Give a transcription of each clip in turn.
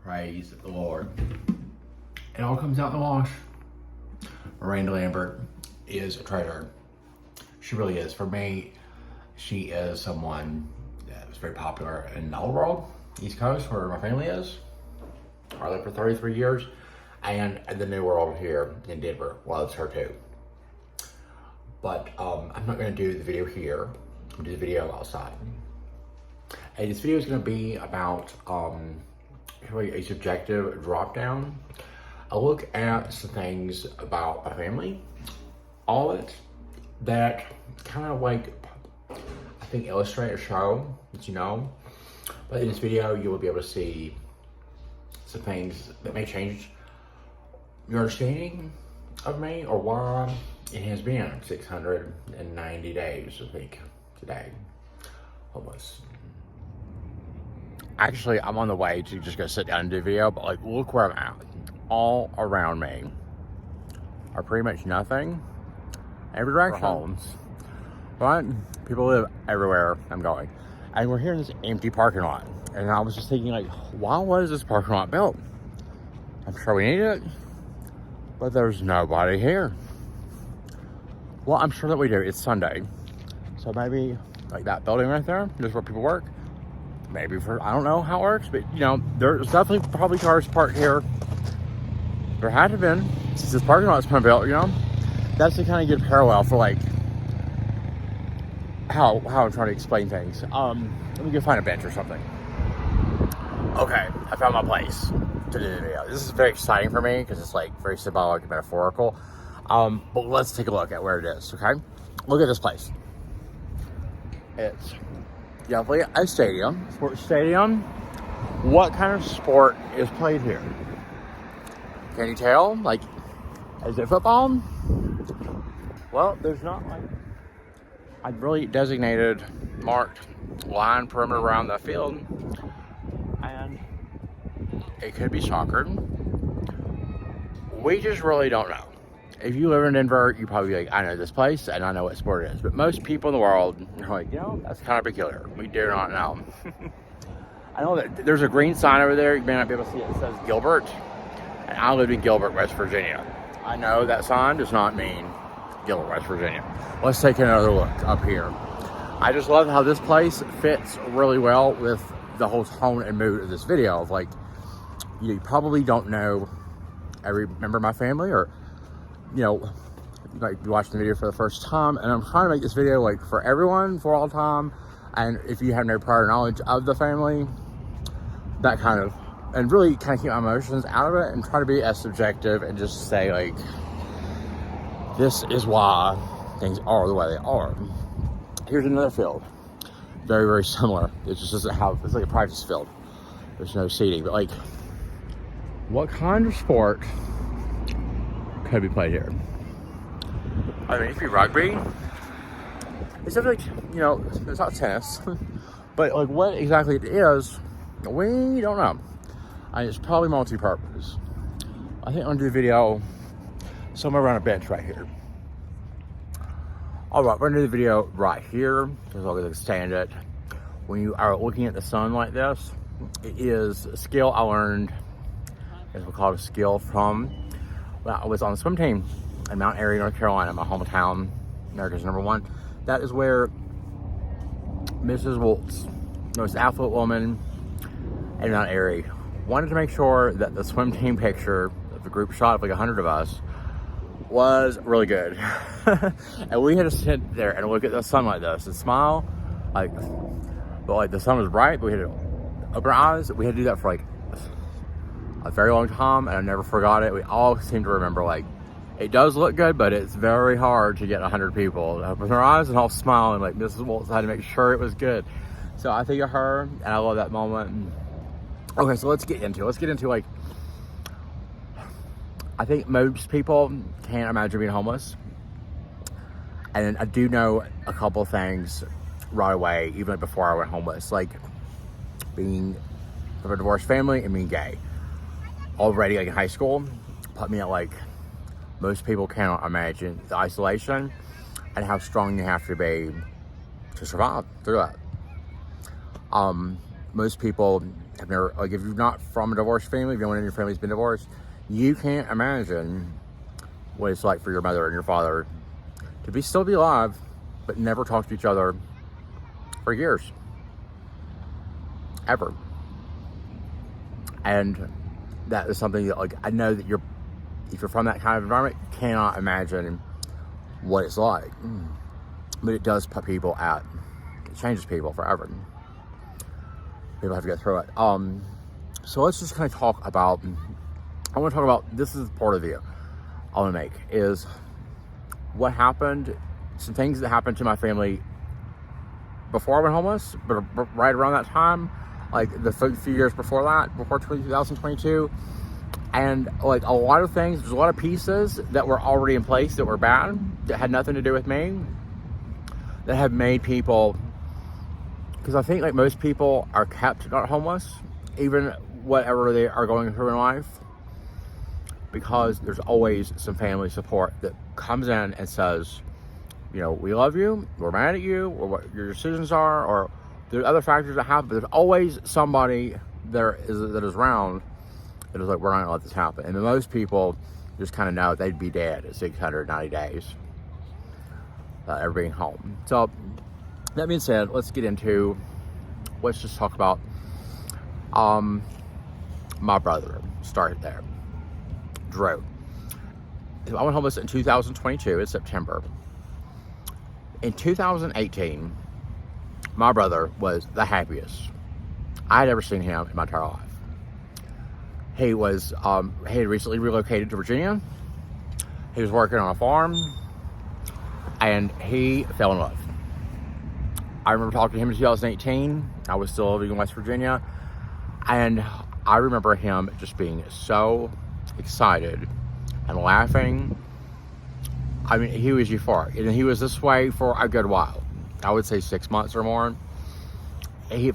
Praise the Lord. It all comes out in the wash. Miranda Lambert is a traitor. She really is. For me, she is someone that was very popular in the old world, East Coast, where my family is. I lived for 33 years. And the new world here in Denver loves her too. But I'm not going to do the video here. I'm going to do the video outside. And this video is going to be about really a subjective drop down. A look at some things about my family, all of it, that kind of like, I think, illustrate or show that you know. But in this video, you will be able to see some things that may change your understanding of me, or why it has been 690 days, I think, today, almost. Actually, I'm on the way to just go sit down and do a video, but like, look where I'm at. All around me are pretty much nothing. Every direction. Homes. But people live everywhere I'm going. And we're here in this empty parking lot. And I was just thinking, like, why was this parking lot built? I'm sure we need it, but there's nobody here. Well, I'm sure that we do. It's Sunday. So maybe like that building right there is where people work. Maybe for, I don't know how it works, but you know, there's definitely probably cars parked here. There had to have been, since this parking lot's been built, you know. That's the kind of good parallel for like how I'm trying to explain things. Let me go find a bench or something. Okay, I found my place to do the video. This is very exciting for me because it's like very symbolic and metaphorical. But let's take a look at where it is, okay? Look at this place. It's definitely a stadium, sports stadium. What kind of sport is played here? Can you tell? Like, is it football? Well, there's not like a really designated, marked line perimeter around the field. And it could be soccer. We just really don't know. If you live in Denver, you probably be like, I know this place and I know what sport it is. But most people in the world are like, you know, that's kind of peculiar. We do not know. I know that there's a green sign over there. You may not be able to see it. It says Gilbert. And I live in Gilbert, West Virginia. I know that sign does not mean Gilbert, West Virginia. Let's take another look up here. I just love how this place fits really well with the whole tone and mood of this video. Of like, you probably don't know every member of my family, or you know, you might be watching the video for the first time, and I'm trying to make this video like for everyone, for all time. And if you have no prior knowledge of the family, that kind of, and really kind of keep my emotions out of it and try to be as subjective and just say like, this is why things are the way they are. Here's another field, very, very similar. It just doesn't have, it's like a practice field. There's no seating, but like, what kind of sport could be played here? I mean, it could be rugby. It's definitely, you know, it's not tennis, but like what exactly it is, we don't know. And it's probably multi-purpose. I think I'm gonna do a video somewhere around a bench right here. All right, we're gonna do the video right here, as long as I can stand it. When you are looking at the sun like this, it is a skill I learned, as we call it, a skill from when I was on the swim team in Mount Airy, North Carolina, my hometown, America's #1. That is where Mrs. Woltz, the most affluent woman in Mount Airy, wanted to make sure that the swim team picture of the group shot of like 100 of us was really good. And we had to sit there and look at the sun like this and smile, like, but like the sun was bright, but we had to open our eyes. We had to do that for like a very long time, and I never forgot it. We all seem to remember, like, it does look good, but it's very hard to get 100 people to open their eyes and all smile, and like Mrs. Waltz had to make sure it was good. So I think of her, and I love that moment. Okay, so let's get into like, I think most people can't imagine being homeless. And I do know a couple things right away, even before I went homeless, like being from a divorced family and being gay. Already, like in high school, put me at like, most people cannot imagine the isolation and how strong you have to be to survive through that. Most people have never, like, if you're not from a divorced family, if no one in your family's been divorced, you can't imagine what it's like for your mother and your father to still be alive, but never talk to each other for years. Ever. And that is something that, like, I know that if you're from that kind of environment, you cannot imagine what it's like. But it does put people it changes people forever. People have to get through it. So let's just kind of talk about, I want to talk about, this is part of the video I want to make, is what happened, some things that happened to my family before I went homeless, but right around that time, like the few years before that, before 2022, and like a lot of things, there's a lot of pieces that were already in place that were bad, that had nothing to do with me, that have made people, because I think like most people are kept not homeless, even whatever they are going through in life, because there's always some family support that comes in and says, you know, we love you, we're mad at you, or what your decisions are, or there's other factors that happen, but there's always somebody that is around that is like, we're not gonna let this happen. And most people just kind of know they'd be dead at 690 days, ever being home. So that being said, let's just talk about my brother. Start there. Drew. I went homeless in 2022 in September. In 2018, my brother was the happiest I had ever seen him in my entire life. He had recently relocated to Virginia. He was working on a farm, and he fell in love. I remember talking to him in 2018. I was still living in West Virginia, and I remember him just being so excited and laughing. I mean, he was euphoric, and he was this way for a good while. I would say 6 months or more. He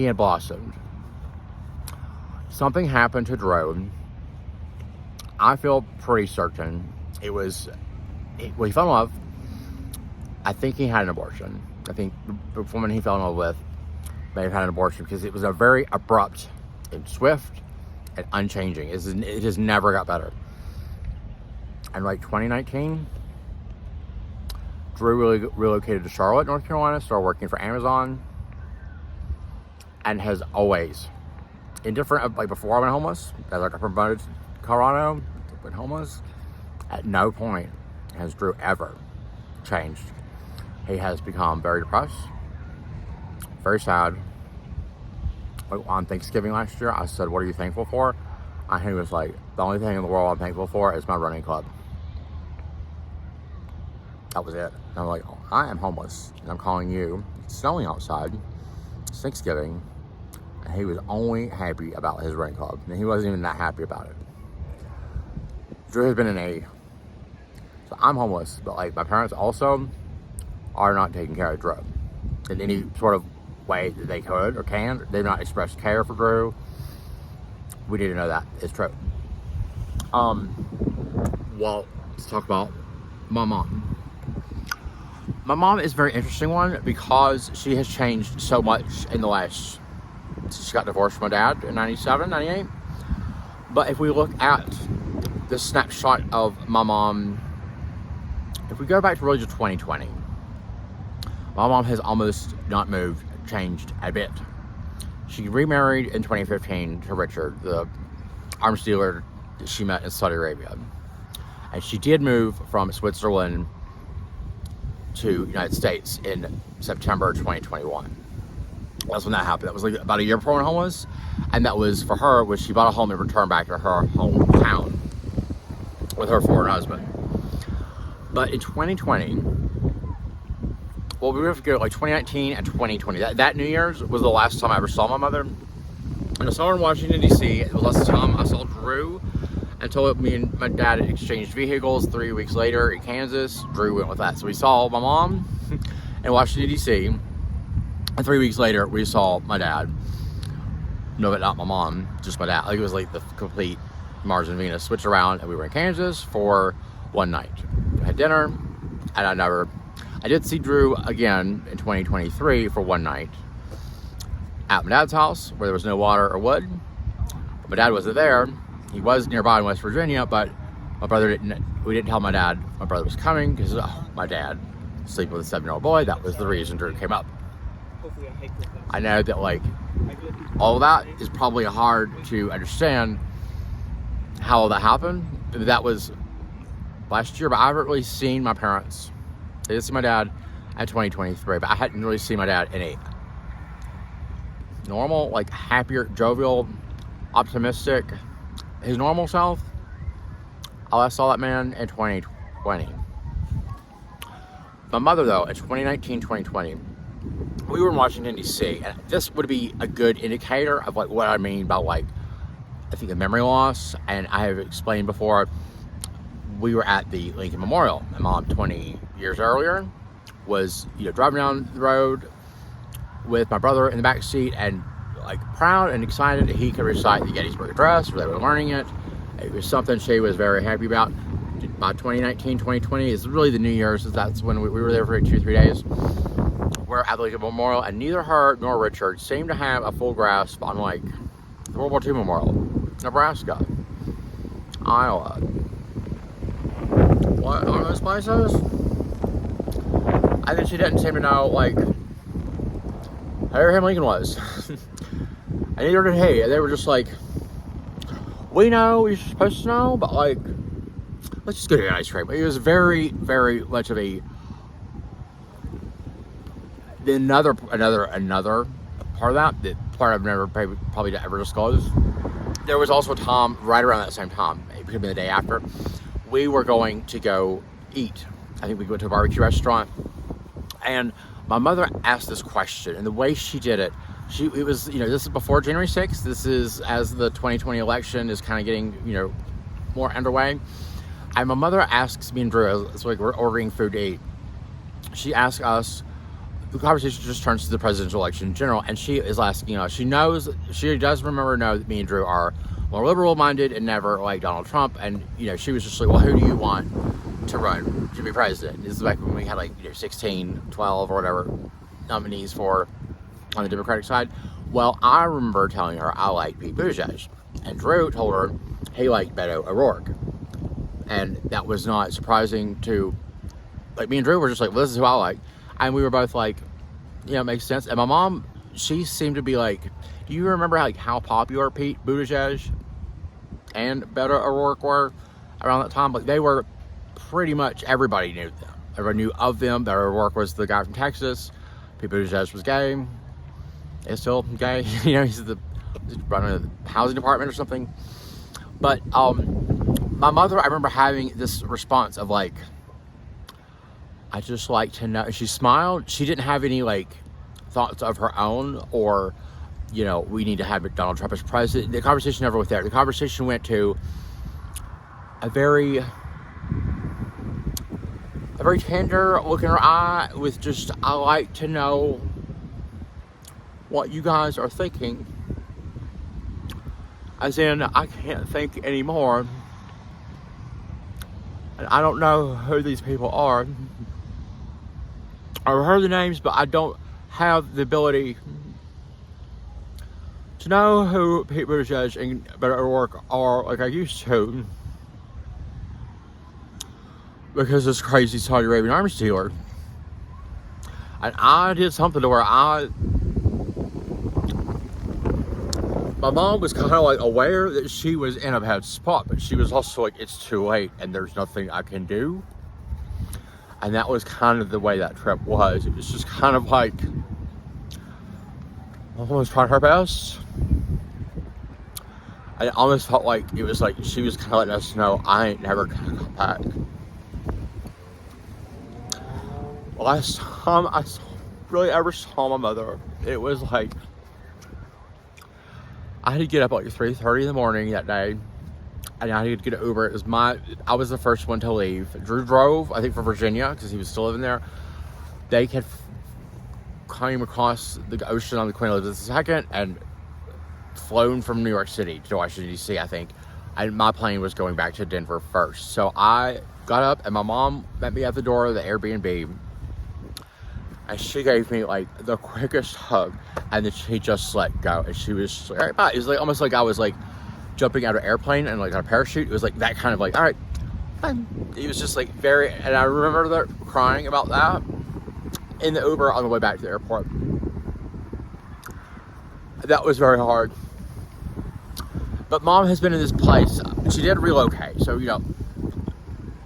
had blossomed. Something happened to Drew. I feel pretty certain it was, when he fell in love, I think he had an abortion. I think the woman he fell in love with may have had an abortion, because it was a very abrupt and swift and unchanging. It just never got better. And like 2019, Drew really relocated to Charlotte, North Carolina, started working for Amazon, and has always, in different, like before I went homeless, as like I promoted to Colorado, went homeless, at no point has Drew ever changed. He has become very depressed, very sad. Like on Thanksgiving last year, I said, what are you thankful for? And he was like, the only thing in the world I'm thankful for is my running club. That was it. And I'm like, oh, I am homeless, and I'm calling you. It's snowing outside. It's Thanksgiving. And he was only happy about his running club. And he wasn't even that happy about it. Drew has been in A. So I'm homeless, but like my parents also are not taking care of Drew in any sort of way that they could or can. They've not expressed care for Drew. We need to know that it's true. Well, let's talk about my mom. My mom is a very interesting one, because she has changed so much in the last, since she got divorced from my dad in 97, 98. But if we look at the snapshot of my mom, if we go back to really just 2020, my mom has almost not moved, changed a bit. She remarried in 2015 to Richard, the arms dealer that she met in Saudi Arabia. And she did move from Switzerland to United States in September 2021. That's when that happened. That was like about a year before I went homeless. And that was for her, when she bought a home and returned back to her hometown with her foreign husband. But in 2020, well, we have to go like 2019 and 2020. That New Year's was the last time I ever saw my mother. And I saw her in Washington, D.C. It was the last time I saw Drew until me and my dad had exchanged vehicles 3 weeks later in Kansas. Drew went with that. So we saw my mom in Washington, D.C. And 3 weeks later, we saw my dad. No, but not my mom, just my dad. Like, it was like the complete Mars and Venus switched around, and we were in Kansas for one night. We had dinner, and I did see Drew again in 2023 for one night. at my dad's house where there was no water or wood. My dad wasn't there. He was nearby in West Virginia, but we didn't tell my dad my brother was coming because my dad sleeping with a 7-year-old boy. That was the reason Drew came up. I know that like all of that is probably hard to understand how all that happened. That was last year, but I haven't really seen my parents. I did see my dad at 2023, but I hadn't really seen my dad in a normal, like happier, jovial, optimistic, his normal self. I last saw that man in 2020. My mother, though, in 2019, 2020, we were in Washington, D.C., and this would be a good indicator of like what I mean by like, I think, the memory loss. And I have explained before, we were at the Lincoln Memorial. My mom, 20 years earlier, was driving down the road with my brother in the back seat and like proud and excited that he could recite the Gettysburg Address, where they were learning it. It was something she was very happy about. By 2019, 2020 is really the New Year's. That's when we were there for 2-3 days. We're at the Lincoln Memorial, and neither her nor Richard seemed to have a full grasp on like the World War II Memorial, Nebraska, Iowa. What are those places? I think she didn't seem to know like who Abraham Lincoln was. And neither did he. They were just like, we know you're supposed to know, but like, let's just go to an ice cream. It was very, very much of another part of that part I've never probably ever disclosed. There was also Tom right around that same time. It could have been the day after. We were going to go eat. I think we went to a barbecue restaurant, and my mother asked this question, and the way she did it, it was, this is before January 6th. This is as the 2020 election is kind of getting, more underway. And my mother asks me and Drew, it's like we're ordering food to eat. She asks us, the conversation just turns to the presidential election in general, and she is asking us, she does know that me and Drew are more liberal-minded and never like Donald Trump. And, she was just like, well, who do you want to run to be president? This is back when we had 16, 12 or whatever nominees on the Democratic side. Well, I remember telling her I liked Pete Buttigieg, and Drew told her he liked Beto O'Rourke. And that was not surprising to, me and Drew were just like, well, this is who I like. And we were both like, it makes sense. And my mom, she seemed to be like, do you remember how popular Pete Buttigieg and Beto O'Rourke were around that time? They were pretty much, everybody knew them. Everybody knew of them. Beto O'Rourke was the guy from Texas. Pete Buttigieg was gay. Is still gay. He's running the housing department or something. But my mother, I remember having this response of like, I just like to know. She smiled. She didn't have any thoughts of her own, or we need to have Donald Trump as president. The conversation never went there. The conversation went to a very tender look in her eye with just, I like to know what you guys are thinking. As in, I can't think anymore. And I don't know who these people are. I've heard the names, but I don't have the ability to know who Pete Buttigieg and Beto O'Rourke are like I used to. Because this crazy Saudi Arabian arms dealer. And I did something to where my mom was kind of aware that she was in a bad spot, but she was also like, it's too late and there's nothing I can do. And that was kind of the way that trip was. It was just kind of like, my mom was trying her best. I almost felt like it was like she was kind of letting us know, I ain't never gonna come back. Last time I really ever saw my mother, it was like, I had to get up at 3:30 in the morning that day, and I had to get an Uber. I was the first one to leave. Drew drove, I think, for Virginia, because he was still living there. They had came across the ocean on the Queen Elizabeth II and flown from New York City to Washington, D.C., I think. And my plane was going back to Denver first. So I got up, and my mom met me at the door of the Airbnb. And she gave me like the quickest hug, and then she just let go, and she was just like, all right, bye. It was like almost like I was like jumping out of an airplane and like on a parachute. It was like that kind of like, all right, fine. It was just like very, and I remember that crying about that in the Uber on the way back to the airport. That was very hard. But mom has been in this place. She did relocate, so you know,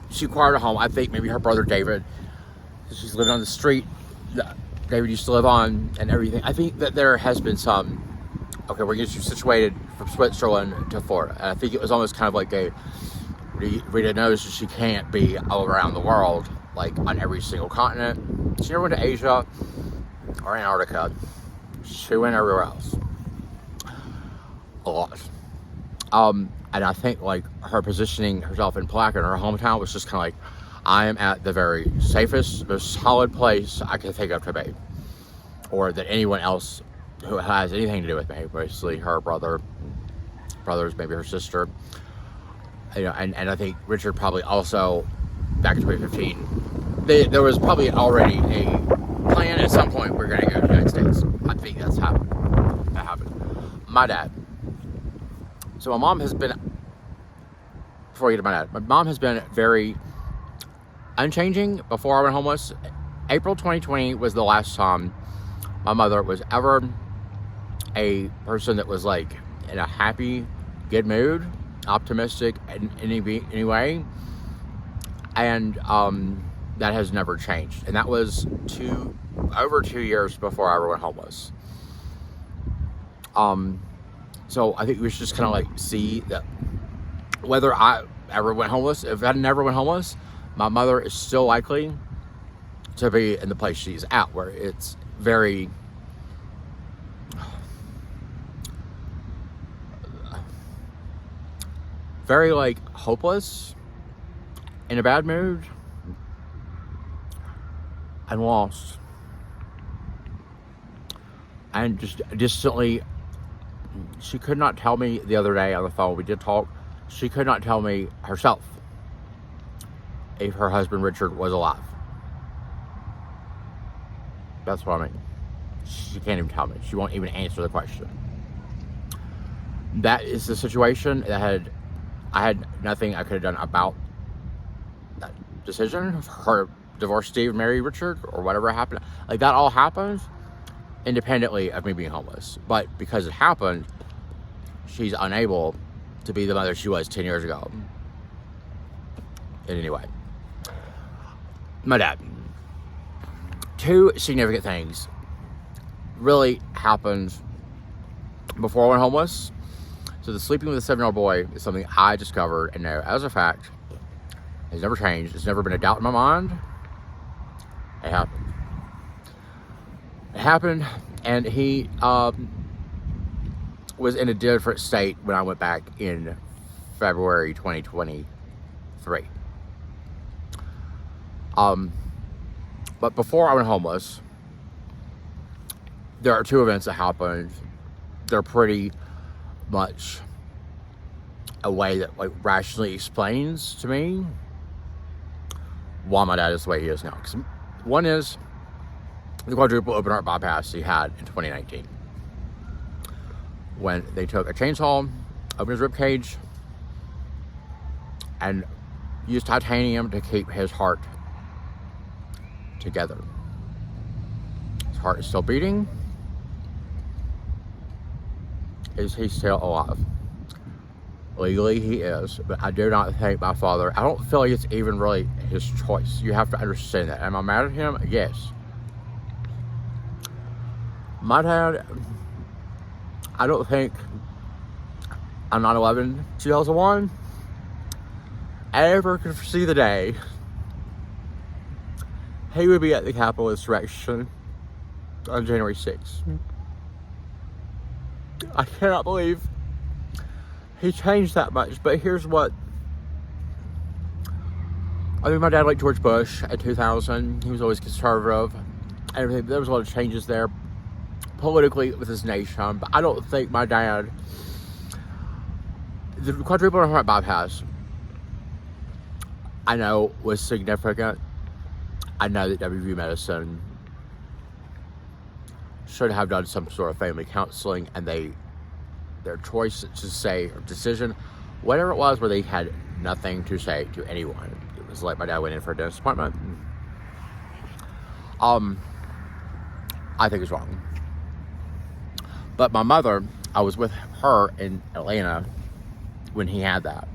she acquired a home. I think maybe her brother David, she's living on the street that David used to live on and everything. I think that there has been some, okay, we're getting you situated from Switzerland to Florida. And I think it was almost kind of like a, Rita knows that she can't be all around the world, like on every single continent. She never went to Asia or Antarctica. She went everywhere else. A lot. And I think like her positioning herself in Palatka in her hometown was just kind of like, I am at the very safest, most solid place I can think of to be. Or that anyone else who has anything to do with me, basically her brothers, maybe her sister. You know, and I think Richard probably also, back in 2015, there was probably already a plan at some point we're going to go to the United States. I think that's happened. That happened. My dad. So my mom has been, before I get to my dad, my mom has been very unchanging before I went homeless. April 2020 was the last time my mother was ever a person that was like in a happy, good mood, optimistic in any way. And that has never changed. And that was over 2 years before I ever went homeless. So I think we should just kind of like see that whether I ever went homeless, if I never went homeless, my mother is still likely to be in the place she's at, where it's very like hopeless, in a bad mood, and lost. And just distantly, she could not tell me the other day on the phone, we did talk, she could not tell me herself if her husband Richard was alive. That's what I mean. She can't even tell me. She won't even answer the question. That is the situation that I had nothing I could have done about that decision. Her divorce Steve, marry Richard, or whatever happened. Like that all happened independently of me being homeless. But because it happened, she's unable to be the mother she was 10 years ago. In any way. My dad. Two significant things really happened before I went homeless. So the sleeping with a 7-year-old boy is something I discovered and know as a fact. It's never changed. It's never been a doubt in my mind. It happened. It happened, and he was in a different state when I went back in February 2023. But before I went homeless, there are two events that happened. They're pretty much a way that like rationally explains to me why my dad is the way he is now. 'Cause one is the quadruple open heart bypass he had in 2019, when they took a chainsaw, opened his rib cage, and used titanium to keep his heart together. His heart is still beating. Is he still alive? Legally he is, but I do not think my father, I don't feel like it's even really his choice. You have to understand that. Am I mad at him? Yes. My dad, I don't think on 9/11, 2001, I ever could foresee the day he would be at the Capitol insurrection on January 6th. I cannot believe he changed that much, but here's what. I mean, my dad liked George Bush at 2000. He was always conservative. Everything. There was a lot of changes there politically with his nation, but I don't think my dad, the quadruple heart bypass, I know was significant. I know that WVU Medicine should have done some sort of family counseling, and their choice to say, or decision, whatever it was, where they had nothing to say to anyone. It was like my dad went in for a dentist appointment. I think it's wrong. But my mother, I was with her in Atlanta when he had that.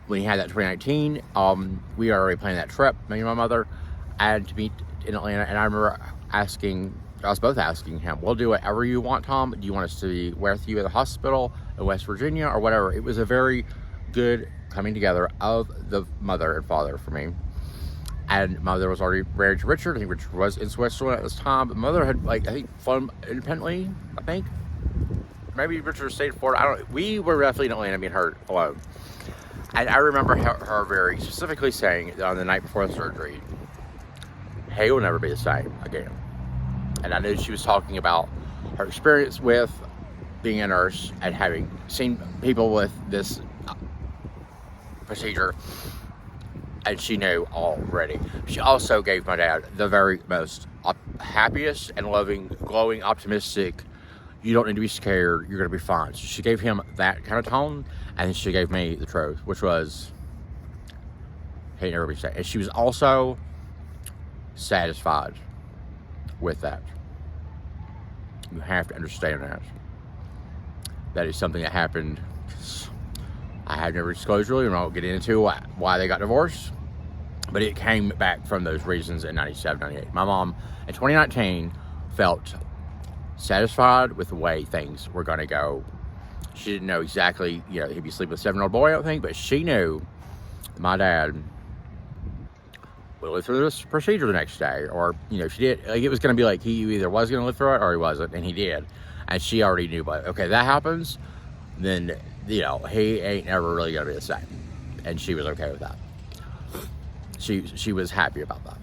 When he had that 2019, we were already planning that trip, me and my mother, and to meet in Atlanta. And I remember us both asking him, we'll do whatever you want, Tom. Do you want us to be with you at the hospital in West Virginia or whatever? It was a very good coming together of the mother and father for me. And mother was already married to Richard. I think Richard was in Switzerland at this time. But mother had, I think, flown independently, I think. Maybe Richard stayed in Florida. We were definitely in Atlanta, me and her alone. And I remember her very specifically saying on the night before the surgery, hey, will never be the same again. And I knew she was talking about her experience with being a nurse and having seen people with this procedure. And she knew already. She also gave my dad the very most happiest and loving, glowing, optimistic, you don't need to be scared, you're going to be fine. So she gave him that kind of tone, and she gave me the truth, which was, hey, never be sad. And she was also satisfied with that. You have to understand that. That is something that happened. I have never disclosed really, and I won't get into why they got divorced. But it came back from those reasons in 97, 98. My mom, in 2019, felt satisfied with the way things were going to go. She didn't know exactly, he'd be sleeping with a 7-year-old boy, I don't think, but she knew my dad would live through this procedure the next day. Or, she did. It was going to be like he either was going to live through it or he wasn't, and he did. And she already knew, but okay, that happens, then, he ain't never really going to be the same. And she was okay with that. She was happy about that.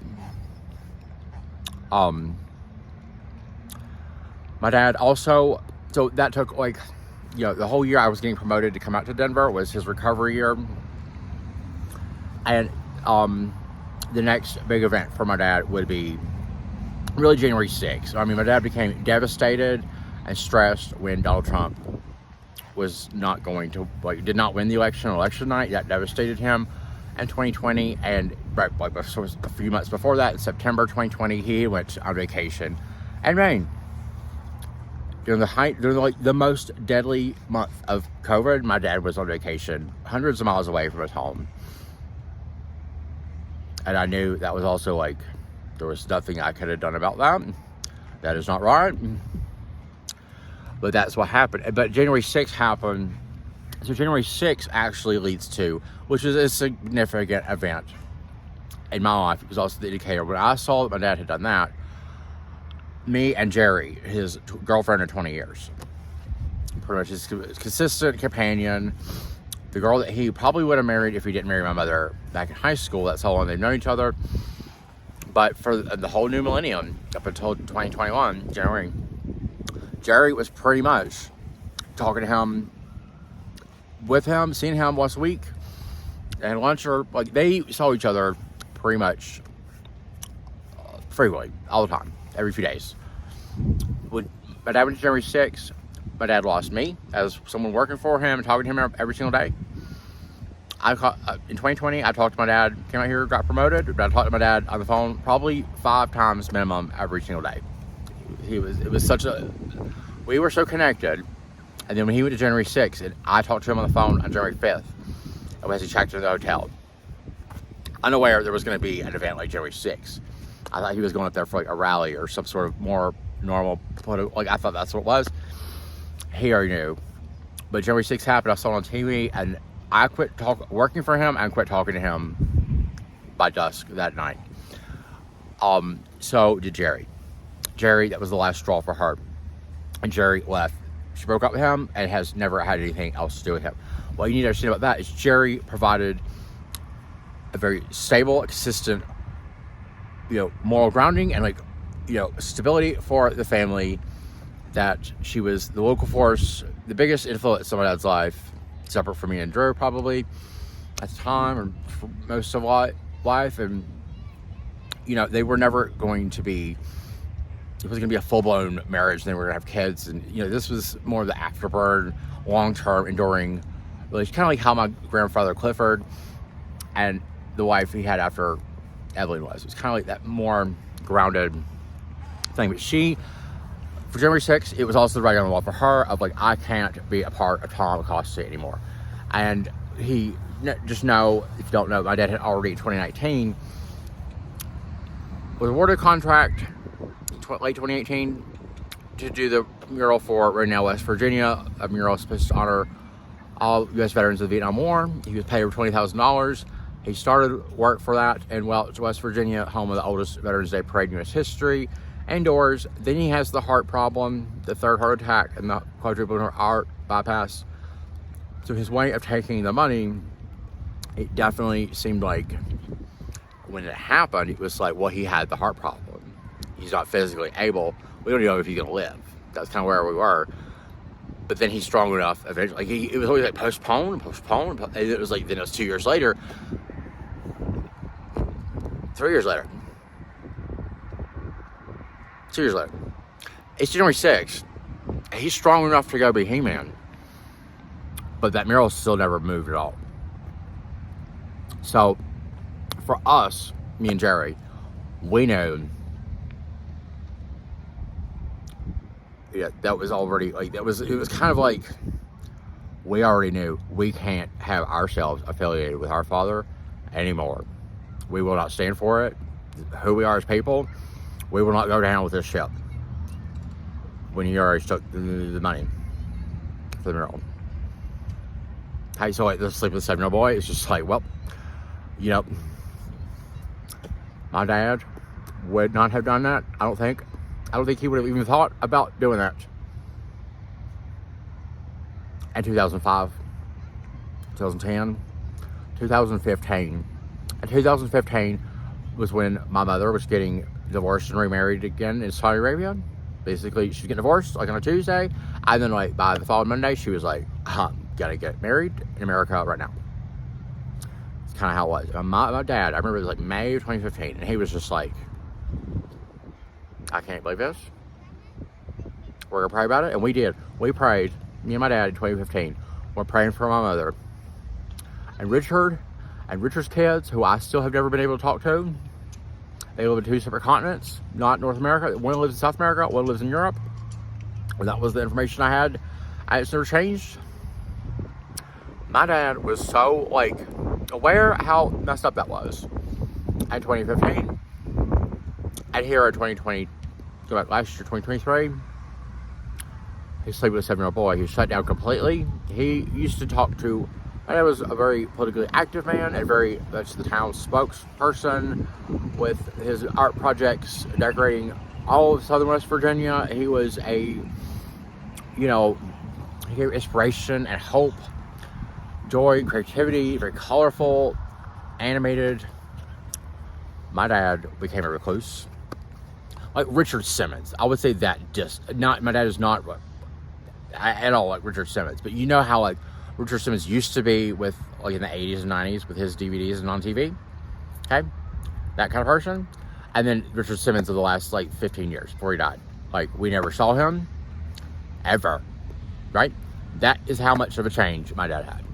My dad also, so that took the whole year I was getting promoted to come out to Denver was his recovery year. And the next big event for my dad would be really January 6th. I mean, my dad became devastated and stressed when Donald Trump was not going to, did not win the election night. That devastated him in 2020. And a few months before that, in September 2020, he went on vacation in Maine. During the most deadly month of COVID, my dad was on vacation hundreds of miles away from his home. And I knew that was also there was nothing I could have done about that. That is not right. But that's what happened. But January 6th happened. So January 6th actually leads to, which is a significant event in my life. It was also the indicator. When I saw that my dad had done that, me and Jerry, his girlfriend of 20 years, pretty much his consistent companion, the girl that he probably would have married if he didn't marry my mother back in high school. That's how long they've known each other. But for the whole new millennium, up until 2021, January, Jerry was pretty much talking to him, with him, seeing him once a week, and lunch, or they saw each other pretty much frequently, all the time, every few days. When my dad went to January 6th, my dad lost me as someone working for him and talking to him every single day. In 2020, I talked to my dad, came out here, got promoted, but I talked to my dad on the phone probably 5 times minimum every single day. We were so connected. And then when he went to January 6th, and I talked to him on the phone on January 5th, as he checked into the hotel, unaware there was going to be an event like January 6th. I thought he was going up there for a rally or some sort of more normal political, I thought that's what it was. He already knew. But January 6th happened, I saw it on TV, and I quit working for him and quit talking to him by dusk that night. So did Jerry. Jerry, that was the last straw for her. And Jerry left. She broke up with him and has never had anything else to do with him. What you need to understand about that is Jerry provided a very stable, consistent, moral grounding and stability for the family. That she was the local force, the biggest influence in my dad's life, separate from me and Drew probably at the time, or for most of life. And they were never going to be it was going to be a full-blown marriage, and then we were going to have kids. And, you know, this was more of the afterburn, long-term, enduring relationship. Kind of like how my grandfather Clifford and the wife he had after Evelyn was. It was kind of like that more grounded thing. But she, for January 6th, it was also the writing on the wall for her of like, I can't be a part of Tom Acosta anymore. And he, just know, if you don't know, my dad had already in 2019 was awarded a contract late 2018 to do the mural for Rainelle, West Virginia. A mural supposed to honor all U.S. veterans of the Vietnam War. He was paid over $20,000. He started work for that in Welch, West Virginia, home of the oldest Veterans Day parade in U.S. history, indoors. Then he has the heart problem, the third heart attack, and the quadruple heart bypass. So his way of taking the money, it definitely seemed like when it happened, it was like, well, he had the heart problem. He's not physically able. We don't even know if he's going to live. That's kind of where we were. But then he's strong enough eventually. Like it was always like postpone. And it was like, then it was 2 years later. 3 years later. 2 years later. It's January 6th. He's strong enough to go be He-Man. But that mural still never moved at all. So, for us, me and Jerry, we knew, yeah, that was already, like, it was kind of like, we already knew we can't have ourselves affiliated with our father anymore. We will not stand for it. Who we are as people, we will not go down with this ship. When he already took the money for the mural. How you saw it, the Sleepless 7-Year-Old Boy, it's just like, well, you know, my dad would not have done that. I don't think he would have even thought about doing that. In 2005, 2010, 2015. And 2015 was when my mother was getting divorced and remarried again in Saudi Arabia. Basically, she's getting divorced like on a Tuesday. And then like by the following Monday, she was like, gotta get married in America right now. It's kind of how it was. My dad, I remember it was like May of 2015, and he was just like, I can't believe this. We're gonna pray about it. And we did. We prayed, me and my dad in 2015. We're praying for my mother. And Richard's kids, who I still have never been able to talk to, they live in 2 separate continents, not North America. One lives in South America, one lives in Europe. And that was the information I had. And it's never changed. My dad was so, like, aware how messed up that was in 2015. And here in 2020, go back last year, 2023, he's sleeping with a 7-year-old boy. He shut down completely. He used to talk to, my dad was a very politically active man and very much the town's spokesperson with his art projects, decorating all of southern West Virginia. He was he gave inspiration and hope, joy, creativity, very colorful, animated. My dad became a recluse. Like Richard Simmons. I would say that my dad is not at all like Richard Simmons, but you know how like Richard Simmons used to be with like in the 80s and 90s with his DVDs and on TV. Okay? That kind of person. And then Richard Simmons of the last like 15 years before he died. Like we never saw him ever. Right? That is how much of a change my dad had.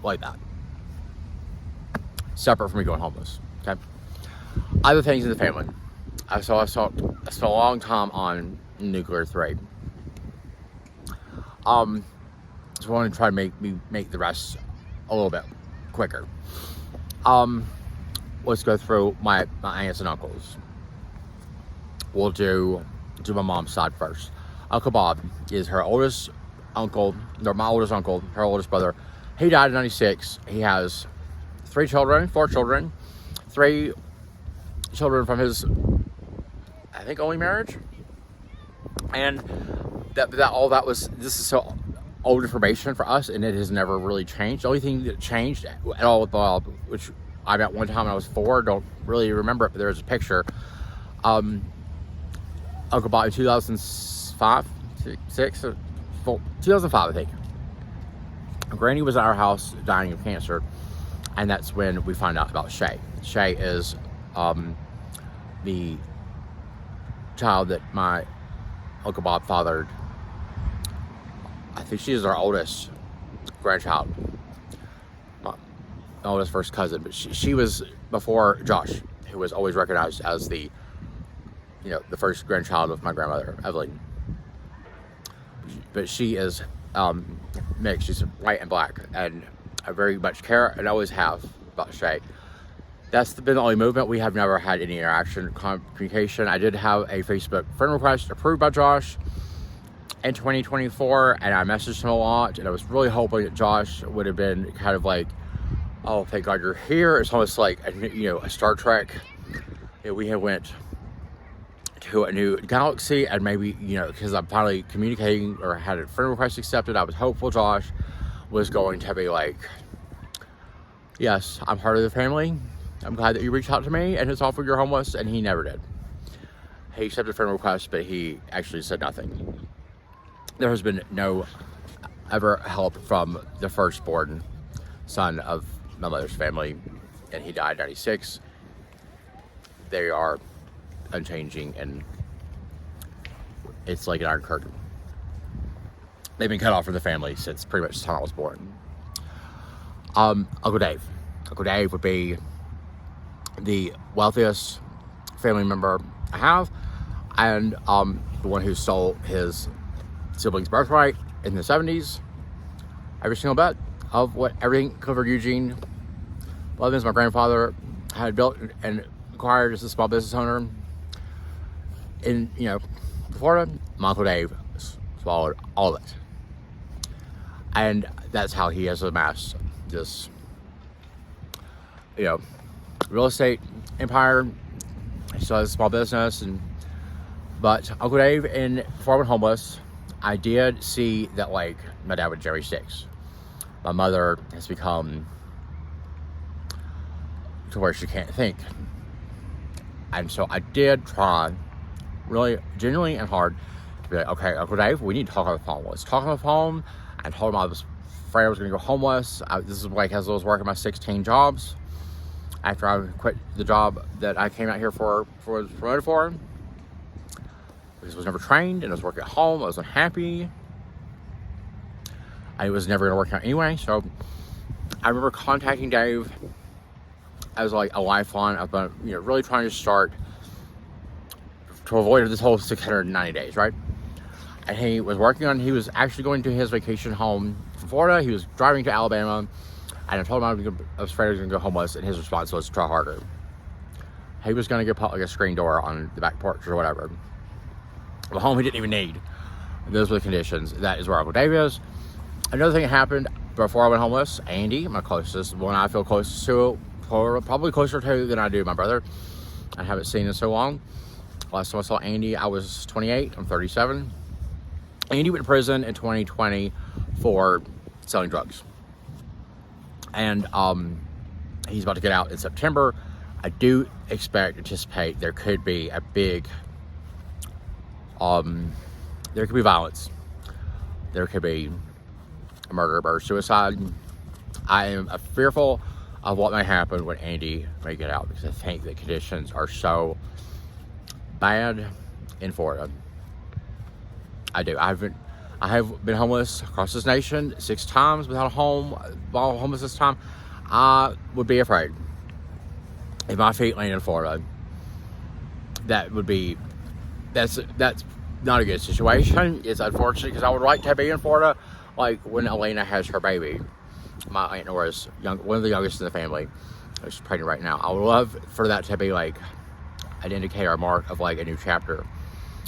Like that. Separate from me going homeless. Okay? Other things in the family. I spent a long time on Nuclear 3. Just wanted to try to make the rest a little bit quicker. Let's go through my aunts and uncles. We'll do my mom's side first. Uncle Bob is her oldest uncle, or my oldest uncle, her oldest brother. He died in 96. He has 4 children, 3 children from his, I think, only marriage. And this is so old information for us, and it has never really changed. The only thing that changed at all with Bob, which I met one time when I was 4, don't really remember it, but there's a picture. Uncle Bob in 2005, 2005, I think. Granny was at our house dying of cancer, and that's when we found out about Shay. Shay is the child that my Uncle Bob fathered, I think she is our oldest grandchild, my oldest first cousin, but she was before Josh, who was always recognized as the first grandchild of my grandmother, Evelyn. But she is mixed. She's white and black, and I very much care and always have about Shay. That's been the only movement. We have never had any interaction, communication. I did have a Facebook friend request approved by Josh in 2024, and I messaged him a lot, and I was really hoping that Josh would have been kind of like, oh, thank God you're here. It's almost like a Star Trek. We have went to a new galaxy, and maybe, because I'm finally communicating or had a friend request accepted, I was hopeful Josh was going to be like, yes, I'm part of the family. I'm glad that you reached out to me and has offered you're homeless, and he never did. He accepted a friend request, but he actually said nothing. There has been no ever help from the firstborn son of my mother's family, and he died in 96. They are unchanging, and it's like an iron curtain. They've been cut off from the family since pretty much the time I was born. Uncle Dave. Uncle Dave would be the wealthiest family member I have, and the one who stole his siblings' birthright in the 70s. Every single bit of everything Clifford Eugene Blevins, my grandfather, had built and acquired as a small business owner in Florida. My Uncle Dave swallowed all of it, and that's how he has amassed this real estate empire. He still has a small business, but Uncle Dave, before I went homeless, I did see that my dad would Jerry Sticks. My mother has become to where she can't think, and so I did try really genuinely and hard to be like, okay, Uncle Dave, we need to talk on the phone. Let's talk on the phone. I told him I was afraid I was going to go homeless. This is as I was working my 16 jobs after I quit the job that I came out here was promoted for, because I was never trained and I was working at home. I was unhappy. I was never going to work out anyway. So I remember contacting Dave as a lifeline. I've been really trying to start to avoid this whole 690 days, right? And he was actually going to his vacation home from Florida. He was driving to Alabama, and I told him I was afraid I was going to go homeless, and his response was, try harder. He was going to get a screen door on the back porch or whatever. A home he didn't even need. Those were the conditions. That is where Uncle Dave is. Another thing that happened before I went homeless, Andy, my closest, one I feel closest to, probably closer to than I do my brother. I haven't seen in so long. Last time I saw Andy, I was 28. I'm 37. Andy went to prison in 2020 for selling drugs. And he's about to get out in September. I do anticipate there could be a big, there could be violence. There could be a murder or suicide. I am fearful of what may happen when Andy may get out, because I think the conditions are so bad in Florida. I have been homeless across this nation 6 times without a home. While homeless this time, I would be afraid if my feet landed in Florida. That's not a good situation. It's unfortunate, because I would like to be in Florida when Elena has her baby. My Aunt Nora's one of the youngest in the family. She's pregnant right now. I would love for that to be an indicator or mark of a new chapter,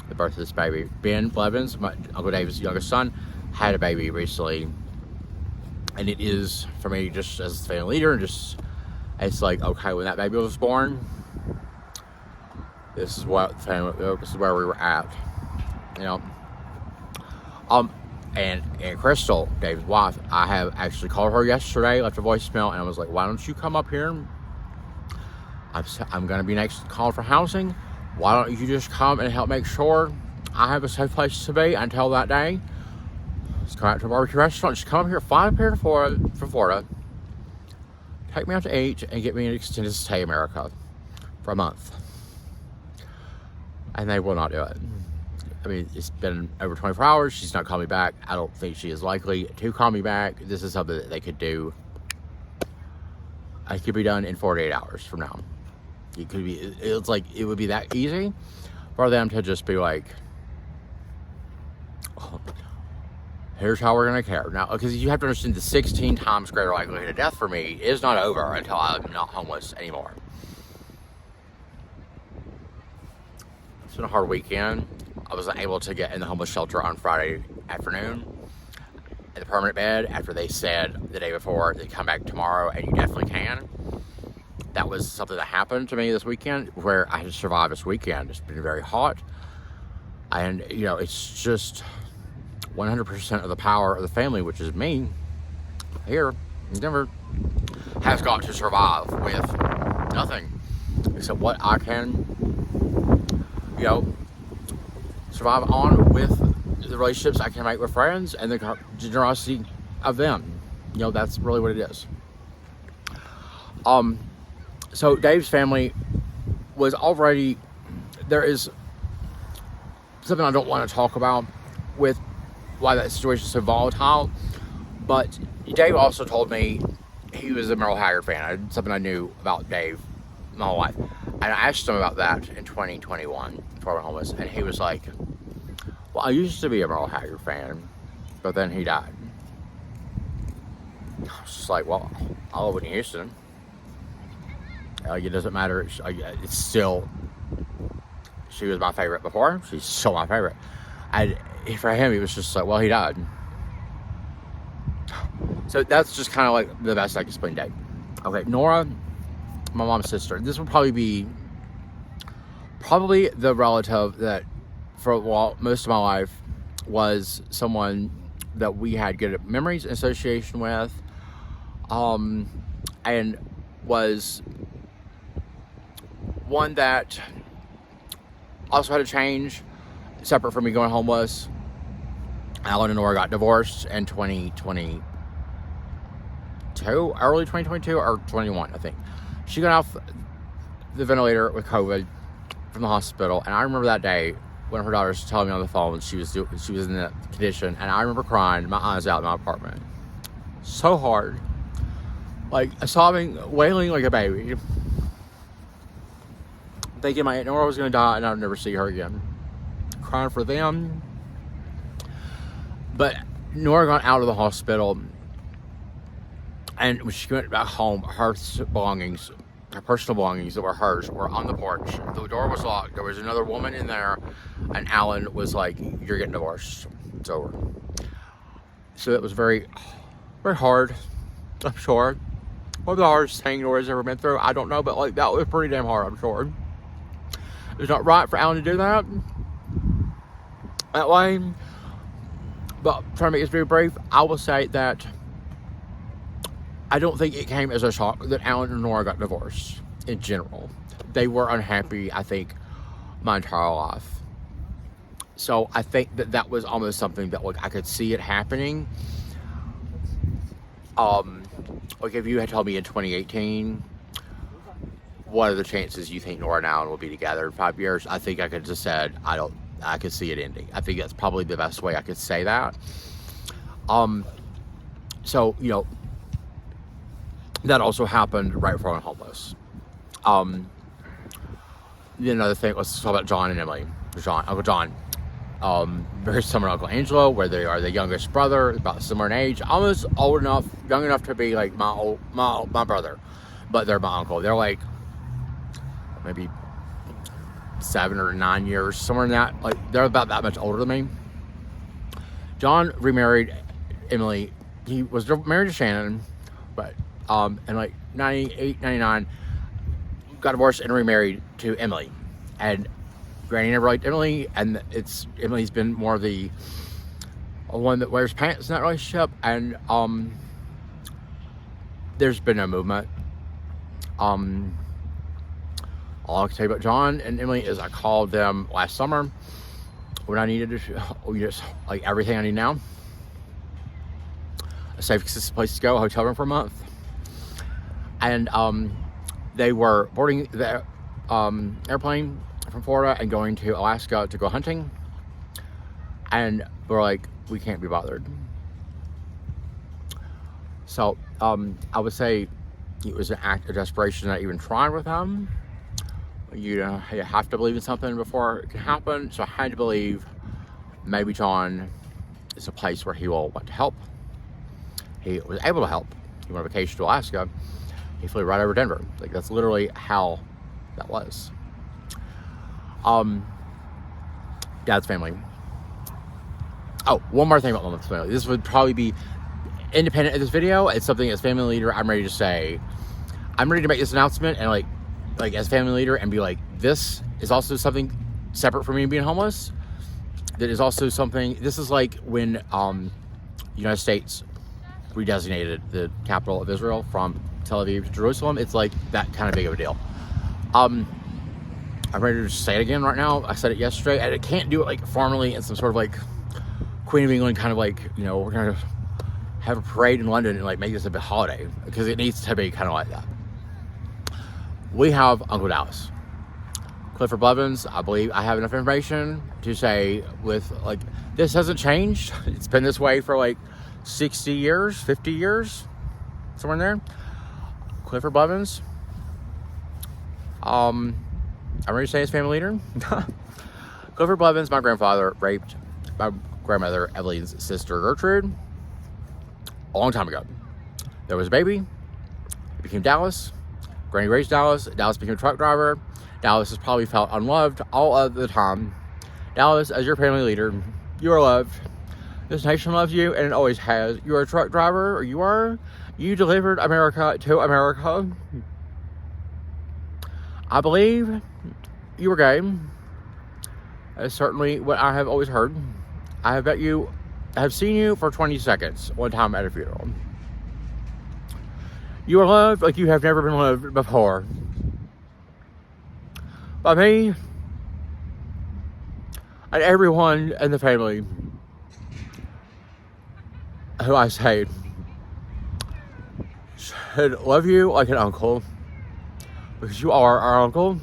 the birth of this baby. Ben Blevins, my Uncle Dave's youngest son, had a baby recently, and it is, for me, just as a family leader, it's okay, when that baby was born, this is where we were at, And Crystal, Dave's wife, I have actually called her yesterday, left a voicemail, and I was like, why don't you come up here? I'm going to be next called for housing. Why don't you just come and help make sure I have a safe place to be until that day? Just come out to a barbecue restaurant. Just come up here, fly up here to Florida. Take me out to eat and get me an extended stay in America for a month. and they will not do it. I mean, it's been over 24 hours. She's not called me back. I don't think she is likely to call me back. This is something that they could do. It could be done in 48 hours from now. It could be, it's like, it would be that easy for them to just be like, oh, here's how we're going to care. Now, because you have to understand the 16 times greater likelihood of death for me is not over until I'm not homeless anymore. It's been a hard weekend. I was able to get in the homeless shelter on Friday afternoon in the permanent bed after they said the day before they'd come back tomorrow and you definitely can. That was something that happened to me this weekend where I had to survive this weekend. It's been very hot. And, you know, it's just 100% of the power of the family, which is me here in Denver, has got to survive with nothing except what I can, you know, survive on with the relationships I can make with friends and the generosity of them. You know, that's really what it is. So Dave's family was already, there is something I don't want to talk about with why that situation is so volatile, but Dave also told me he was a Merle Haggard fan. Something I knew about Dave my whole life. And I asked him about that in 2021 before I went homeless, and he was like, well, I used to be a Merle Haggard fan, but then he died. I was just like, well, I live in Houston. It doesn't matter. It's still, she was my favorite before. She's still my favorite. And for him, he was just like, well, he died. So that's just kind of like the best I can explain Dave. Okay, Nora, my mom's sister. This will probably be the relative that for most of my life was someone that we had good memories and association with, and was one that also had a change separate from me going homeless. Alan and Nora got divorced in 2022, early 2022 or 21, I think. She got off the ventilator with COVID from the hospital, and I remember that day when her daughter was telling me on the phone she was in that condition, and I remember crying my eyes out in my apartment so hard, like sobbing, wailing like a baby, thinking my Aunt Nora was going to die and I'd never see her again, crying for them. But Nora got out of the hospital, and when she went back home, her belongings, her personal belongings that were hers, were on the porch. The door was locked. There was another woman in there, and Alan was like, you're getting divorced. It's over. So it was very, very hard, I'm sure. One of the hardest thing Nora's ever been through, I don't know, but like that was pretty damn hard, I'm sure. It's not right for Alan to do that way. But trying to make this very brief, I will say that I don't think it came as a shock that Alan and Nora got divorced in general. They were unhappy, I think, my entire life. So I think that was almost something that like I could see it happening. Like if you had told me in 2018, what are the chances you think Nora and Alan will be together in 5 years? I think I could just said, I could see it ending. I think that's probably the best way I could say that. So, you know, that also happened right before I went homeless. Another thing, let's talk about John and Emily. Uncle John. Very similar to Uncle Angelo, where they are the youngest brother, about similar in age, almost young enough to be like my brother, but they're my uncle. They're like maybe 7 or 9 years, somewhere in that. Like they're about that much older than me. John remarried Emily. He was married to Shannon, but in like 98, 99, got divorced and remarried to Emily. And Granny never liked Emily, and Emily's been more of the one that wears pants in that relationship, and there's been no movement. All I can tell you about John and Emily is I called them last summer when I needed just like everything I need now. A safe, consistent place to go, a hotel room for a month. And they were boarding the airplane from Florida and going to Alaska to go hunting. And we're like, we can't be bothered. So I would say it was an act of desperation not even trying with him. You have to believe in something before it can happen. So I had to believe maybe John is a place where he will want to help. He was able to help. He went on vacation to Alaska. He flew right over Denver. Like, that's literally how that was. Dad's family. Oh, one more thing about Mom's family. This would probably be independent of this video. It's something as family leader, I'm ready to say. I'm ready to make this announcement and like as family leader and be like, this is also something separate from me being homeless. That is also something, this is like when the United States redesignated the capital of Israel from Tel Aviv to Jerusalem. It's like that kind of big of a deal. I'm ready to just say it again right now. I said it yesterday, and I can't do it like formally in some sort of like Queen of England kind of like, you know, we're gonna have a parade in London and like make this a big holiday, because it needs to be kind of like that. We have Uncle Dallas. Clifford Blevins, I believe I have enough information to say with like, this hasn't changed. It's been this way for like 60 years, 50 years, somewhere in there. Clifford Blevins. I'm ready to say his family leader. Clifford Blevins, my grandfather, raped my grandmother Evelyn's sister Gertrude a long time ago. There was a baby. It became Dallas. Granny raised Dallas. Dallas became a truck driver. Dallas has probably felt unloved all of the time. Dallas, as your family leader, you are loved. This nation loves you, and it always has. You are a truck driver, or you are. You delivered America to America. I believe you were gay. That is certainly what I have always heard. I have seen you for 20 seconds one time at a funeral. You are loved like you have never been loved before. By me and everyone in the family who I say should love you like an uncle, because you are our uncle.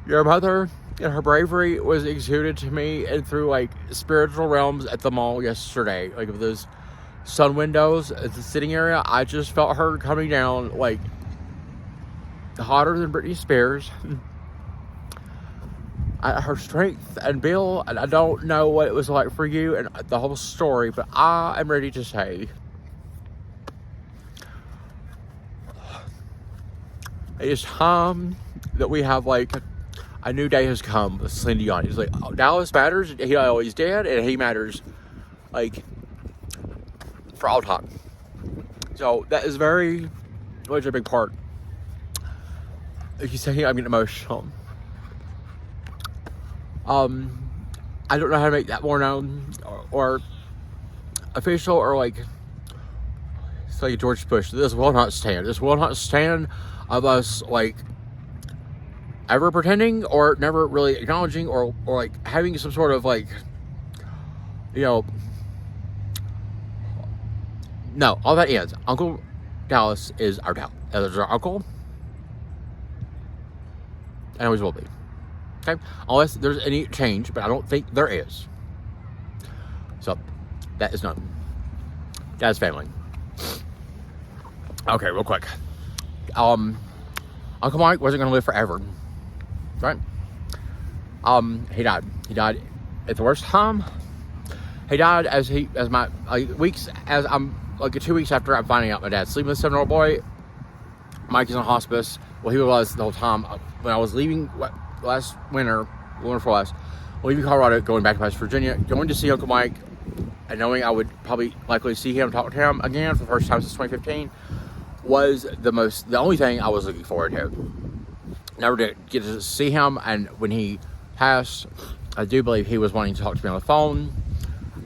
Your mother and her bravery was exuded to me and through like spiritual realms at the mall yesterday. Like, of those sun windows at the sitting area, I just felt her coming down like hotter than Britney Spears. Her strength and Bill, and I don't know what it was like for you and the whole story, but I am ready to say it is time that we have like a new day has come with Celine Dion. He's like, oh, Dallas matters. He always did, and he matters like for all time. So that is very much a big part. If you say I'm getting emotional. I don't know how to make that more known or official, or like, it's like George Bush. This will not stand. This will not stand of us like ever pretending or never really acknowledging or like having some sort of like, you know, no, all that ends. Uncle Dallas is our dad. That is our uncle. And always will be. Okay? Unless there's any change, but I don't think there is. So, that is known. Dad's family. Okay, real quick. Uncle Mike wasn't going to live forever. Right? He died. He died at the worst time. He died as my 2 weeks after I'm finding out my dad's sleeping with a 7-year-old boy. Mike is in hospice. Well, he was the whole time. When I was leaving last winter before last, leaving Colorado, going back to West Virginia, going to see Uncle Mike, and knowing I would probably likely see him, talk to him again for the first time since 2015, was the only thing I was looking forward to. Never did get to see him, and when he passed, I do believe he was wanting to talk to me on the phone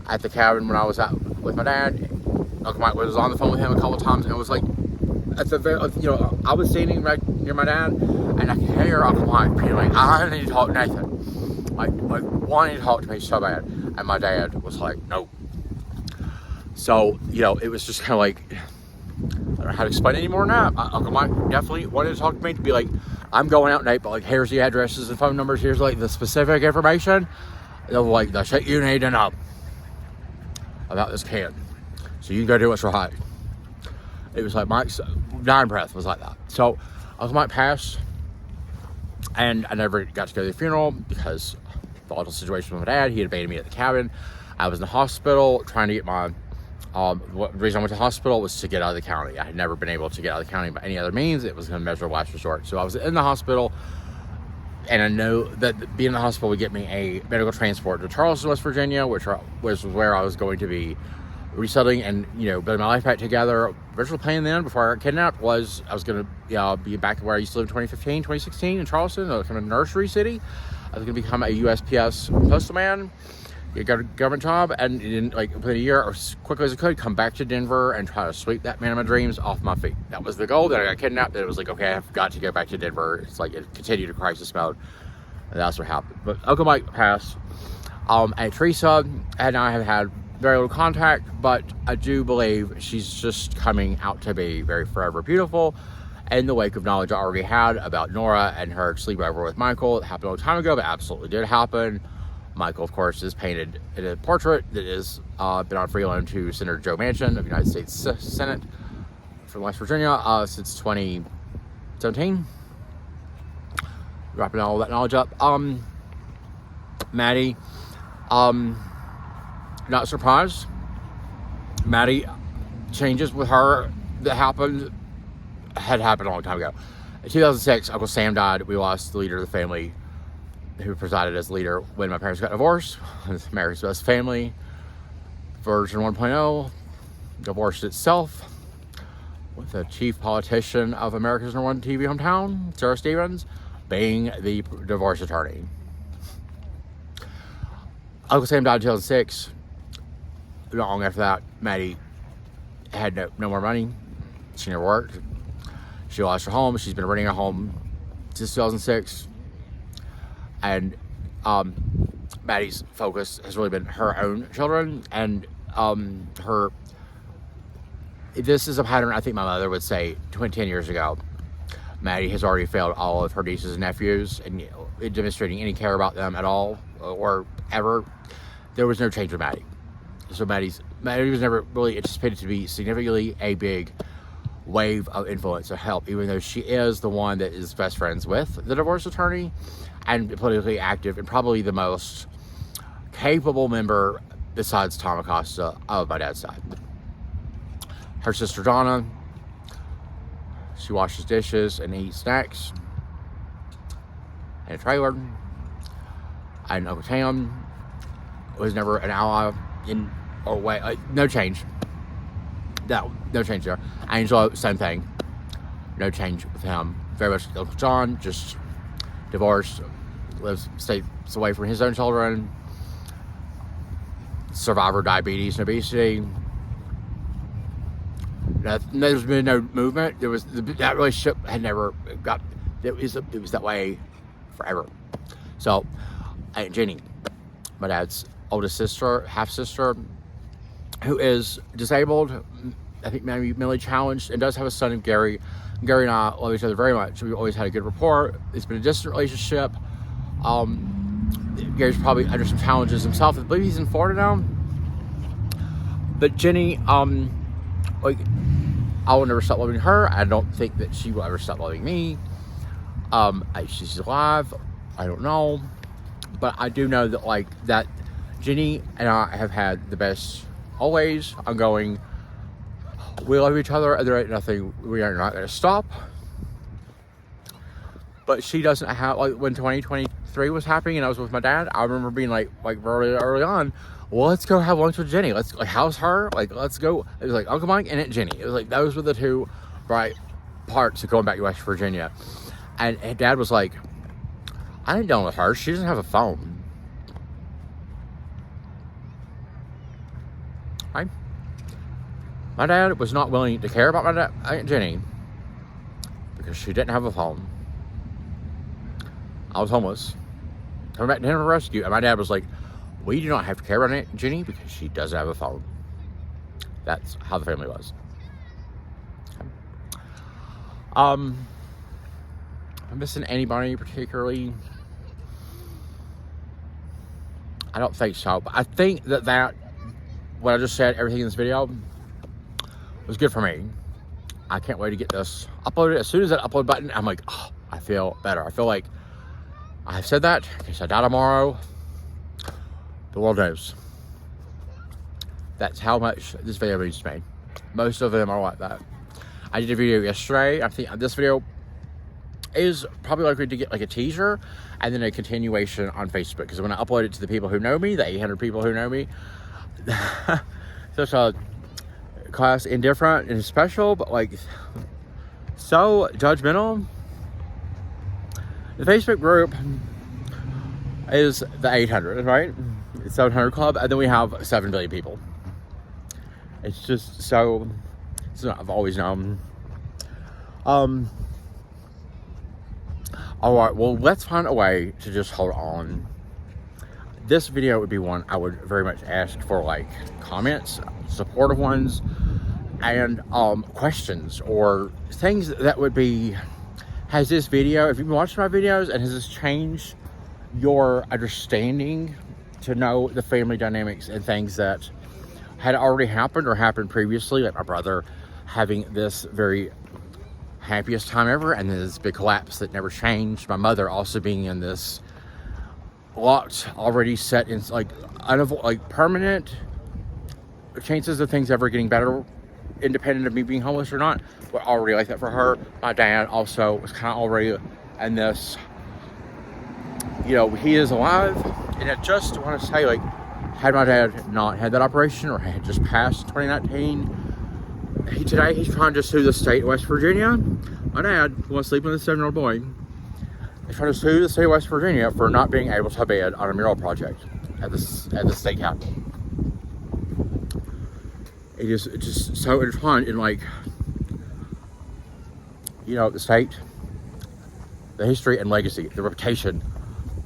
at the cabin when I was out with my dad. Uncle Mike was on the phone with him a couple of times, and it was like, at the very, I was standing right near my dad, and I could hear Uncle Mike being like, I need to talk to Nathan. Like wanting to talk to me so bad. And my dad was like, no. So, it was just kind of like, I don't know how to explain it anymore now. Uncle Mike definitely wanted to talk to me, to be like, I'm going out, Nate, but like, here's the addresses and phone numbers. Here's like the specific information. They're like, the shit you need to know about this kid, so you can go do what's right. It was like Mike's dying breath was like that. So Uncle Mike passed, and I never got to go to the funeral because the awful situation with my dad. He had abandoned me at the cabin. I was in the hospital trying to get my the reason I went to the hospital was to get out of the county. I had never been able to get out of the county by any other means. It was a measure of last resort. So I was in the hospital, and I know that being in the hospital would get me a medical transport to Charleston, West Virginia, which was where I was going to be resettling and, you know, building my life back together. Original plan then, before I got kidnapped, was I was going to be back where I used to live in 2015, 2016 in Charleston, kind of nursery city. I was going to become a USPS postman, get a government job, and in like within a year, or as quickly as I could, come back to Denver and try to sweep that man of my dreams off my feet. That was the goal. Then I got kidnapped. Then it was like, okay, I've got to go back to Denver. It's like it continued to crisis mode, and that's what happened. But Uncle Mike passed. And Teresa and I have had very little contact, but I do believe she's just coming out to be very forever beautiful in the wake of knowledge I already had about Nora and her sleepover with Michael. It happened a long time ago, but absolutely did happen. Michael, of course, is painted in a portrait that has been on free loan to Senator Joe Manchin of the United States Senate from West Virginia since 2017. Wrapping all that knowledge up. Maddie, not surprised. Maddie, changes with her that had happened a long time ago. In 2006, Uncle Sam died. We lost the leader of the family who presided as leader when my parents got divorced. America's Best Family, version 1.0, divorced itself with the chief politician of America's #1 TV hometown, Sarah Stevens, being the divorce attorney. Uncle Sam died in 2006. Not long after that, Maddie had no more money. She never worked. She lost her home. She's been renting a home since 2006. And Maddie's focus has really been her own children. And this is a pattern I think my mother would say 10 years ago. Maddie has already failed all of her nieces and nephews in demonstrating any care about them at all or ever. There was no change with Maddie. So Maddie was never really anticipated to be significantly a big wave of influence or help, even though she is the one that is best friends with the divorce attorney and politically active and probably the most capable member besides Tom Acosta of my dad's side. Her sister Donna, she washes dishes and eats snacks in a trailer. And Uncle Tam was never an ally in or way, no change. No change there. Angela, same thing. No change with him. Very much Uncle John, just divorced, stays away from his own children. Survivor of diabetes and obesity. There's been no movement. That relationship had never got. It was that way forever. So, Aunt Jenny, my dad's oldest sister, half sister, who is disabled, I think maybe mentally challenged, and does have a son named Gary. Gary and I love each other very much. We've always had a good rapport. It's been a distant relationship. Gary's probably under some challenges himself. I believe he's in Florida now. But Jenny, I will never stop loving her. I don't think that she will ever stop loving me. She's alive. I don't know. But I do know that Jenny and I have had the best, always ongoing. We love each other, and there ain't nothing. We are not going to stop. But she doesn't have, when 2023 was happening and I was with my dad, I remember being like very early on, well, let's go have lunch with Jenny. How's her? Let's go. It was like Uncle Mike and Aunt Jenny. It was like, those were the two bright parts of going back to West Virginia. And Dad was like, I ain't done with her. She doesn't have a phone. Right? My dad was not willing to care about my Aunt Jenny because she didn't have a phone. I was homeless. Coming back to Denver Rescue. And my dad was like, we do not have to care about Aunt Jenny because she doesn't have a phone. That's how the family was. I'm missing anybody particularly. I don't think so, but I think that what I just said, everything in this video, was good for me. I can't wait to get this uploaded. As soon as that upload button, I'm like, oh, I feel better. I feel like I've said that. In case I die tomorrow, the world knows. That's how much this video means to me. Most of them are like that. I did a video yesterday. I think this video is probably likely to get like a teaser and then a continuation on Facebook, because when I upload it to the people who know me, the 800 people who know me, such a class indifferent and special, but like so judgmental. The Facebook group is the 800, right? It's 700 club, and then we have 7 billion people. It's just so, I've always known. All right, well, let's find a way to just hold on. This video would be one I would very much ask for, like, comments, supportive ones, and questions or things that would be, has this video, if you've been watching my videos, and has this changed your understanding to know the family dynamics and things that had already happened or happened previously, like my brother having this very happiest time ever, and then this big collapse that never changed. My mother also being in this locked, already set in like permanent chances of things ever getting better, independent of me being homeless or not, but already like that for her. My dad also was kind of already in this, you know, he is alive, and I just want to say, like, had my dad not had that operation or had just passed 2019, today he's trying to sue the state of West Virginia. My dad, who was sleeping with a 7-year-old boy, is trying to sue the state of West Virginia for not being able to bid on a mural project at the state capitol. It is just so intertwined in, like, you know, the state, the history and legacy, the reputation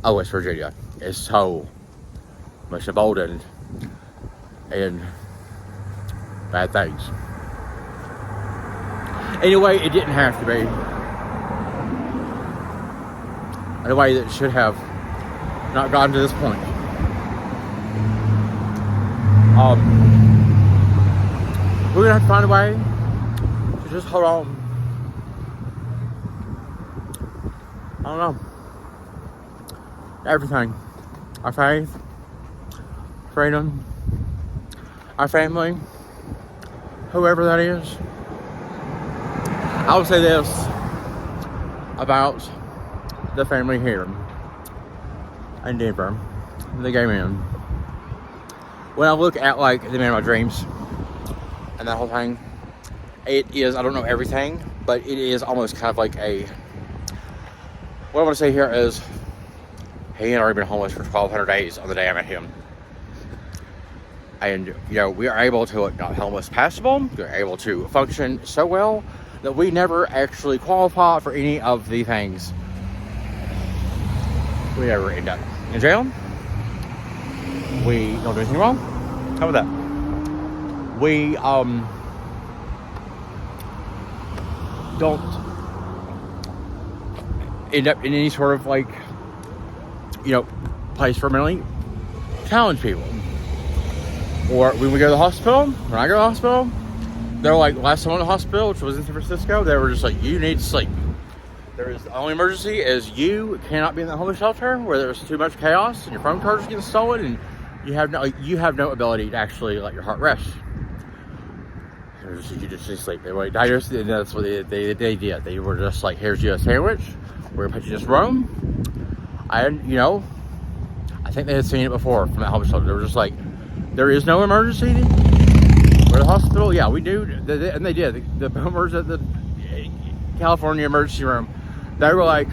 of West Virginia is so much emboldened in bad things. Anyway, it didn't have to be. In a way that should have not gotten to this point. We're gonna have to find a way to just hold on. I don't know. Everything. Our faith, freedom, our family, whoever that is. I will say this about the family here in Denver, the gay men. When I look at, like, the man of my dreams and that whole thing, it is, I don't know everything, but it is almost kind of like a, what I want to say here is, he had already been homeless for 1,200 days on the day I met him. And, you know, we are able to, not homeless passable, we're able to function so well that we never actually qualify for any of the things we ever end up in jail. We don't do anything wrong. How about that? We don't end up in any sort of, like, you know, place for mentally challenged people. Or when we go to the hospital, when I go to the hospital, they're like, last time I went to the hospital, which was in San Francisco, they were just like, you need to sleep. There is, the only emergency is you cannot be in the homeless shelter where there's too much chaos and your phone charger is getting stolen and you have no ability to actually let your heart rest. You just need to sleep. They were diagnosed, and that's what they did. They were just like, here's you a sandwich, we're gonna put you in this room. And, you know, I think they had seen it before from that homeless shelter. They were just like, there is no emergency. We're at the hospital. Yeah, we do. And they did. The boomers at the California emergency room, they were like,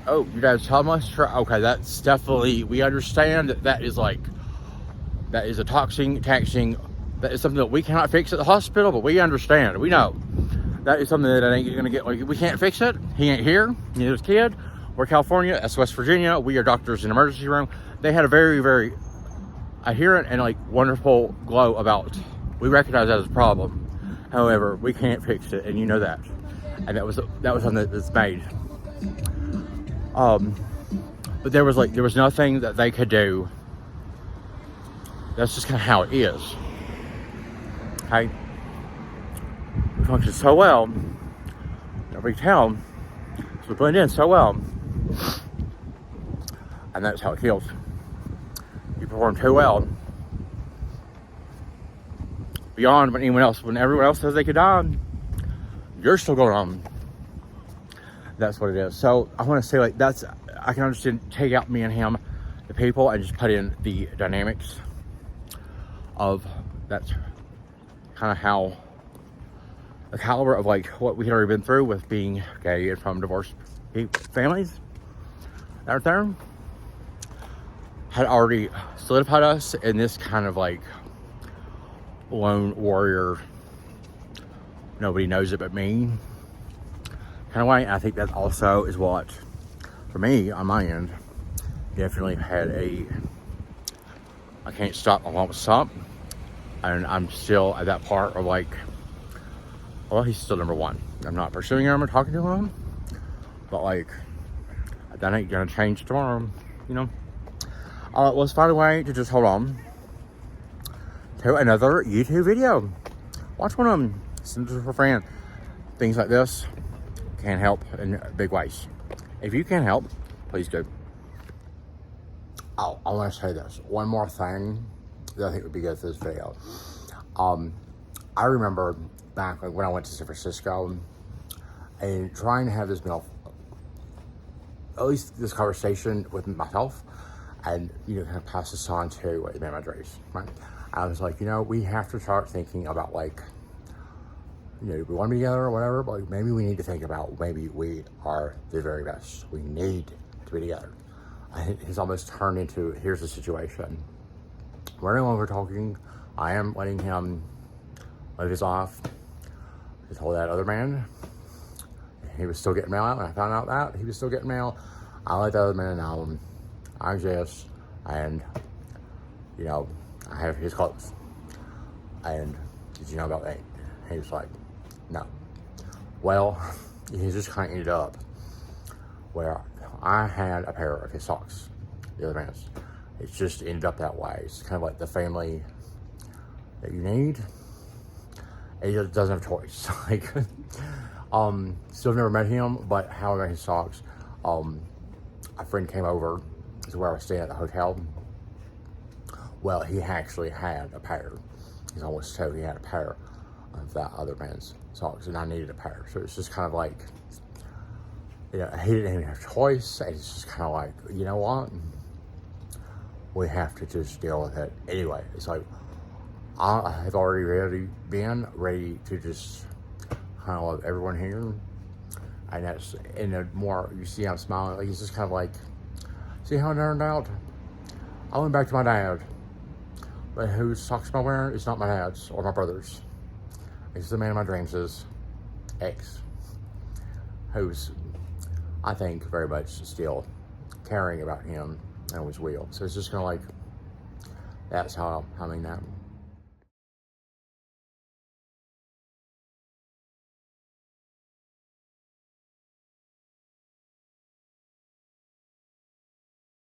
oh, you guys homeless? Okay, that's definitely, we understand that is like, that is a taxing, that is something that we cannot fix at the hospital, but we understand. We know. That is something that ain't going to get, like, we can't fix it. He ain't here. Neither is kid. We're California. That's West Virginia. We are doctors in emergency room. They had a very, very adherent and, like, wonderful glow about, we recognize that as a problem. However, we can't fix it, and you know that. And that was something that's made. But there was nothing that they could do. That's just kind of how it is. Okay? We function so well in every town. So we blend in so well. And that's how it feels. You perform too well. Beyond when everyone else says they could die, you're still going on. That's what it is. So I want to say, like, I can understand, take out me and him, the people, and just put in the dynamics of that's kind of how the caliber of like what we had already been through with being gay and from divorced families out there had already solidified us in this kind of like lone warrior, nobody knows it but me kind of way. And I think that also is what, for me, on my end, definitely had I can't stop, I won't stop. And I'm still at that part of like, well, he's still number one. I'm not pursuing him or talking to him, but like, that ain't gonna change tomorrow, you know? Let's find a way to just hold on to another YouTube video. Watch one of them, send it to a friend. Things like this can help in big ways. If you can help, please do. Oh, I want to say this. One more thing that I think would be good for this video. I remember back when I went to San Francisco and trying to have this at least this conversation with myself and, you know, kind of pass this on to what made my dreams, right? I was like, you know, we have to start thinking about like, you know, we want to be together or whatever, but maybe we need to think about maybe we are the very best. We need to be together. It's almost turned into, here's the situation. We're no longer talking. I am letting him live his life. He told that other man he was still getting mail out, and I found out that he was still getting mail. I let the other man know I exist, and, you know, I have his clothes. And did you know about that? He was like, no. Well, he just kind of ended up where I had a pair of his socks, the other man's. It just ended up that way. It's kind of like the family that you need. He just doesn't have a choice. Like, still never met him, but how I got his socks, a friend came over to where I was staying at the hotel. Well, he actually had a pair. He's almost told he had a pair of that other man's socks, and I needed a pair. So it's just kind of like, you know, he didn't even have a choice. And it's just kind of like, you know what? We have to just deal with it. Anyway, it's like, I have already been ready to just kind of love everyone here. And that's, in a more, you see I'm smiling, like, it's just kind of like, see how it turned out? I went back to my dad. But whose socks am I wearing? It's not my dad's or my brother's. It's the man of my dreams' ex, who's, I think, very much still caring about him and was real. So it's just kind of like, that's how I mean that.